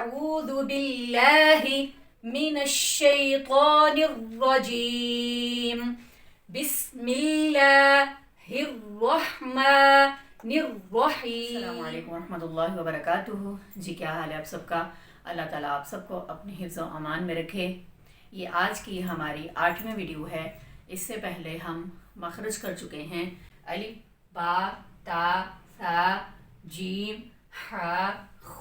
أعوذ بالله من الشيطان الرجيم بسم الله الرحمن الرحیم۔ السلام علیکم ورحمۃ اللہ وبرکاتہ۔ جی کیا حال ہے آپ سب کا؟ اللہ تعالیٰ آپ سب کو اپنے حفظ و امان میں رکھے۔ یہ آج کی ہماری 8ویں ویڈیو ہے۔ اس سے پہلے ہم مخرج کر چکے ہیں الف، با، تا، ثا، جیم، ح، خ،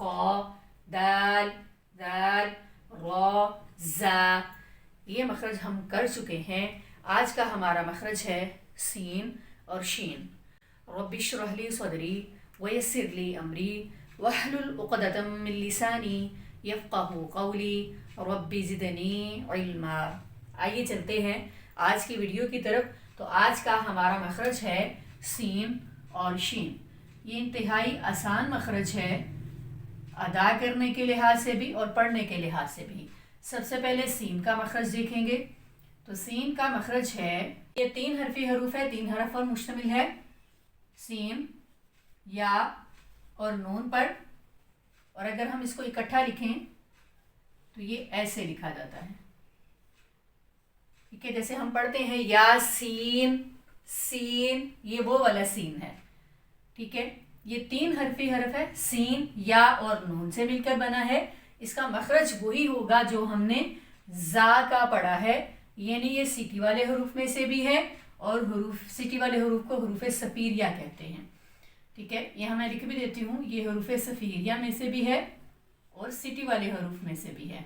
دال، ذال، را، زا۔ یہ مخرج ہم کر چکے ہیں۔ آج کا ہمارا مخرج ہے سین اور شین۔ رب اشرح لی صدری ویسر لی امری واحلل عقدۃ من لسانی یفقہوا قولی رب زدنی علما۔ آئیے چلتے ہیں آج کی ویڈیو کی طرف۔ تو آج کا ہمارا مخرج ہے سین اور شین۔ یہ انتہائی آسان مخرج ہے، ادا کرنے کے لحاظ سے بھی اور پڑھنے کے لحاظ سے بھی۔ سب سے پہلے سین کا مخرج دیکھیں گے تو سین کا مخرج ہے، یہ 3 حرفی حروف ہے، 3 حرف پر مشتمل ہے۔ سین، یا اور نون پر، اور اگر ہم اس کو اکٹھا لکھیں تو یہ ایسے لکھا جاتا ہے، ٹھیک ہے؟ جیسے ہم پڑھتے ہیں یا سین، سین، یہ وہ والا سین ہے، ٹھیک ہے؟ یہ 3 حرفی حرف ہے، سین، یا اور نون سے مل کر بنا ہے۔ اس کا مخرج وہی ہوگا جو ہم نے زا کا پڑھا ہے، یعنی یہ سیٹی والے حروف میں سے بھی ہے، اور سیٹی والے حروف کو حروف صفیریہ کہتے ہیں، ٹھیک ہے؟ یہ میں لکھ بھی دیتی ہوں، یہ حروف صفیریہ میں سے بھی ہے اور سیٹی والے حروف میں سے بھی ہے،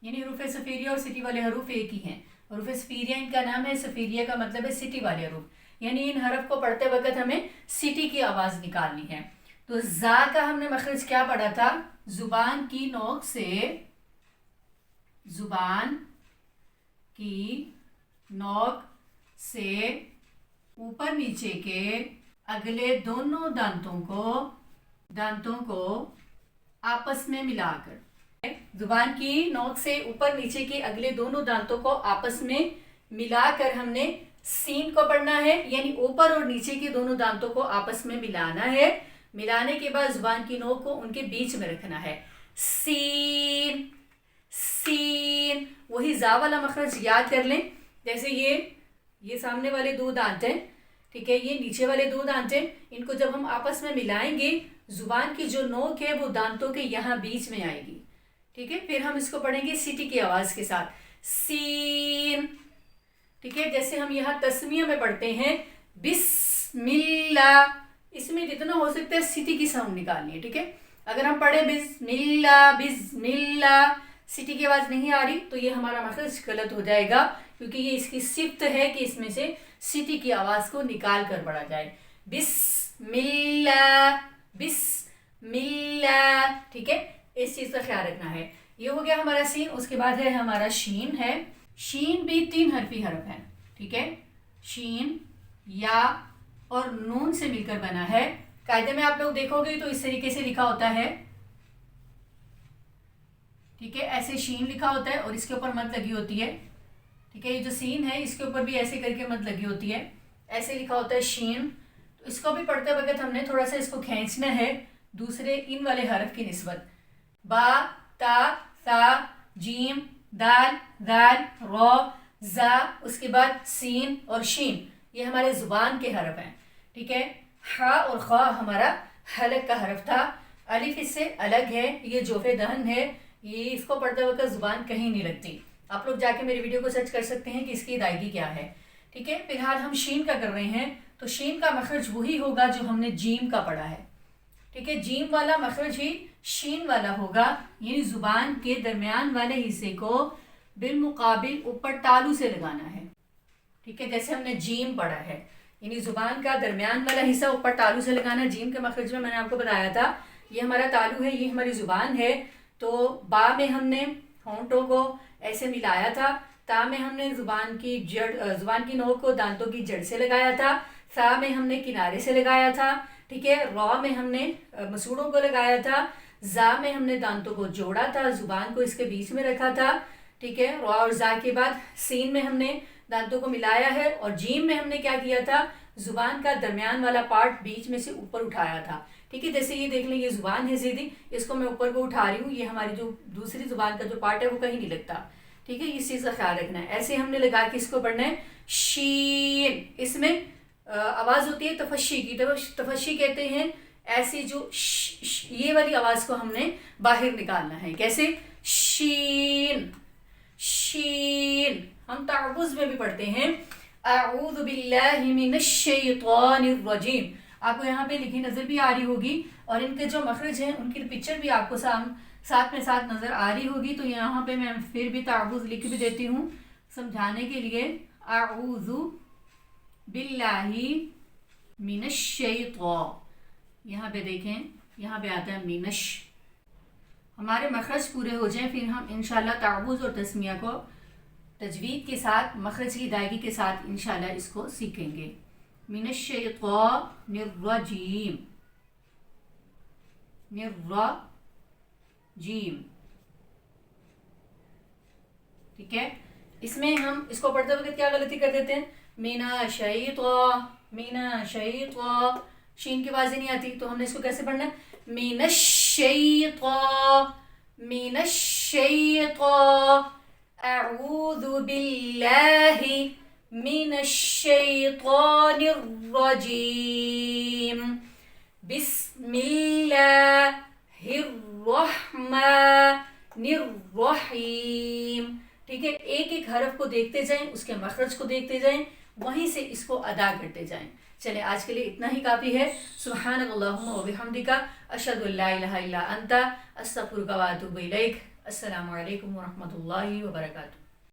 یعنی حروف صفیریہ اور سیٹی والے حروف ایک ہی ہیں۔ حروف صفیریہ ان کا نام ہے، صفیریہ کا مطلب ہے سیٹی والے حروف، یعنی ان حرف کو پڑھتے وقت ہمیں سیٹی کی آواز نکالنی ہے۔ تو زا کا ہم نے مخرج کیا پڑھا تھا؟ زبان کی نوک سے، زبان کی نوک سے اوپر نیچے کے اگلے دونوں دانتوں کو آپس میں ملا کر، زبان کی نوک سے اوپر نیچے کے اگلے دونوں دانتوں کو آپس میں ملا کر ہم نے سین کو پڑھنا ہے، یعنی اوپر اور نیچے کے دونوں دانتوں کو آپس میں ملانا ہے۔ ملانے کے بعد زبان کی نوک کو ان کے بیچ میں رکھنا ہے۔ سین، سین، وہی زا والا مخرج یاد کر لیں۔ جیسے یہ سامنے والے 2 دانت ہیں، ٹھیک ہے؟ یہ نیچے والے 2 دانت ہیں، ان کو جب ہم آپس میں ملائیں گے، زبان کی جو نوک ہے وہ دانتوں کے یہاں بیچ میں آئے گی، ٹھیک ہے؟ پھر ہم اس کو پڑھیں گے سیٹی کی آواز کے ساتھ، سین، ٹھیک ہے؟ جیسے ہم یہاں تسمیہ میں پڑھتے ہیں بسم اللہ، اس میں جتنا ہو سکتا ہے سیٹی کی ساؤنڈ نکالنی ہے، ٹھیک ہے؟ اگر ہم پڑھیں بسم اللہ، بسم اللہ، سیٹی کی آواز نہیں آ رہی تو یہ ہمارا مخرج غلط ہو جائے گا، کیونکہ یہ اس کی صفت ہے کہ اس میں سے سیٹی کی آواز کو نکال کر پڑھا جائے۔ بسم اللہ، بسم اللہ، ٹھیک ہے؟ اس چیز کا خیال رکھنا ہے۔ یہ ہو گیا ہمارا سین۔ اس کے بعد ہے ہمارا شین ہے۔ شین بھی 3 حرفی حرف ہے، ٹھیک ہے؟ شین، یا اور نون سے مل کر بنا ہے۔ قاعدے میں آپ لوگ دیکھو گے تو اس طریقے سے لکھا ہوتا ہے، ٹھیک ہے؟ ایسے شین لکھا ہوتا ہے اور اس کے اوپر مد لگی ہوتی ہے، ٹھیک ہے؟ یہ جو سین ہے اس کے اوپر بھی ایسے کر کے مد لگی ہوتی ہے، ایسے لکھا ہوتا ہے شین۔ تو اس کو بھی پڑھتے وقت ہم نے تھوڑا سا اس کو کھینچنا ہے دوسرے ان والے حرف کی نسبت۔ با، تا، ثا، جیم، دال، ذال، را، زا، اس کے بعد سین اور شین، یہ ہمارے زبان کے حرف ہیں، ٹھیک ہے؟ ح اور خ ہمارا حلق کا حرف تھا، الف اس سے الگ ہے، یہ جوف دہن ہے، یہ اس کو پڑھتے وقت زبان کہیں نہیں لگتی۔ آپ لوگ جا کے میری ویڈیو کو سرچ کر سکتے ہیں کہ اس کی ادائیگی کیا ہے، ٹھیک ہے؟ فی الحال ہم شین کا کر رہے ہیں، تو شین کا مخرج وہی ہوگا جو ہم نے جیم کا پڑھا ہے، ٹھیک ہے؟ جیم والا مخرج ہی شین والا ہوگا، یعنی زبان کے درمیان والے حصے کو بالمقابل اوپر تالو سے لگانا ہے، ٹھیک ہے؟ جیسے ہم نے جیم پڑھا ہے، یعنی زبان کا درمیان والا حصہ اوپر تالو سے لگانا۔ جیم کے مخرج میں نے آپ کو بتایا تھا، یہ ہمارا تالو ہے، یہ ہماری زبان ہے۔ تو با میں ہم نے ہونٹوں کو ایسے ملایا تھا، تا میں ہم نے زبان کی نوک کو دانتوں کی جڑ سے لگایا تھا، ثا میں ہم نے کنارے سے لگایا تھا، ٹھیک ہے؟ را میں ہم نے مسوڑوں کو لگایا تھا، زا میں ہم نے دانتوں کو جوڑا تھا، زبان کو اس کے بیچ میں رکھا تھا، ٹھیک ہے؟ را اور زا کے بعد سین میں ہم نے دانتوں کو ملایا ہے، اور جیم میں ہم نے کیا کیا تھا؟ زبان کا درمیان والا پارٹ بیچ میں سے اوپر اٹھایا تھا، ٹھیک ہے، جیسے یہ دیکھ لیں، یہ زبان ہے سیدھی، اس کو میں اوپر کو اٹھا رہی ہوں، یہ ہماری جو دوسری زبان کا جو پارٹ ہے وہ کہیں نہیں لگتا، ٹھیک ہے، اس چیز کا خیال رکھنا ہے. ایسے ہم نے لگا کے اس کو پڑھنا ہے. شین، اس میں آواز ہوتی ہے تفشی کی، تفشی کہتے ہیں ایسی جو یہ والی آواز کو ہم نے باہر نکالنا ہے. کیسے؟ شین شین. ہم تعوذ میں بھی پڑھتے ہیں اعوذ باللہ من الشیطان الرجیم. آپ کو یہاں پہ لکھی نظر بھی آ رہی ہوگی، اور ان کے جو مخرج ہیں ان کی پکچر بھی آپ کو ساتھ میں ساتھ نظر آ رہی ہوگی. تو یہاں پہ میں پھر بھی تعوذ لکھ بھی دیتی ہوں سمجھانے کے لیے. اعوذ باللہ من الشیطان، یہاں پہ دیکھیں، یہاں پہ آتا ہے مینش. ہمارے مخرج پورے ہو جائیں پھر ہم انشاءاللہ تعوذ اور تسمیہ کو تجوید کے ساتھ، مخرج کی ادائیگی کے ساتھ انشاءاللہ اس کو سیکھیں گے. من الشیطان الرجیم، الرجیم. ٹھیک ہے، اس میں ہم اس کو پڑھتے وقت کیا غلطی کر دیتے ہیں؟ من الشیطان، من الشیطان، شین کی آواز نہیں آتی، تو ہم نے اس کو کیسے پڑھنا ہے؟ من الشیطان، من الشیطان. اعوذ باللہ من الشیطان الرجیم. بسم اللہ الرحمن الرحیم. ٹھیک ہے، ایک ایک حرف کو دیکھتے جائیں، اس کے مخرج کو دیکھتے جائیں، وہیں سے اس کو ادا کرتے جائیں. چلیں آج کے لیے اتنا ہی کافی ہے. سبحانک اللہم و بحمدک، اشہد ان لا الہ الا انت، استغفرک و اتوب الیک. السلام علیکم ورحمۃ اللہ وبرکاتہ.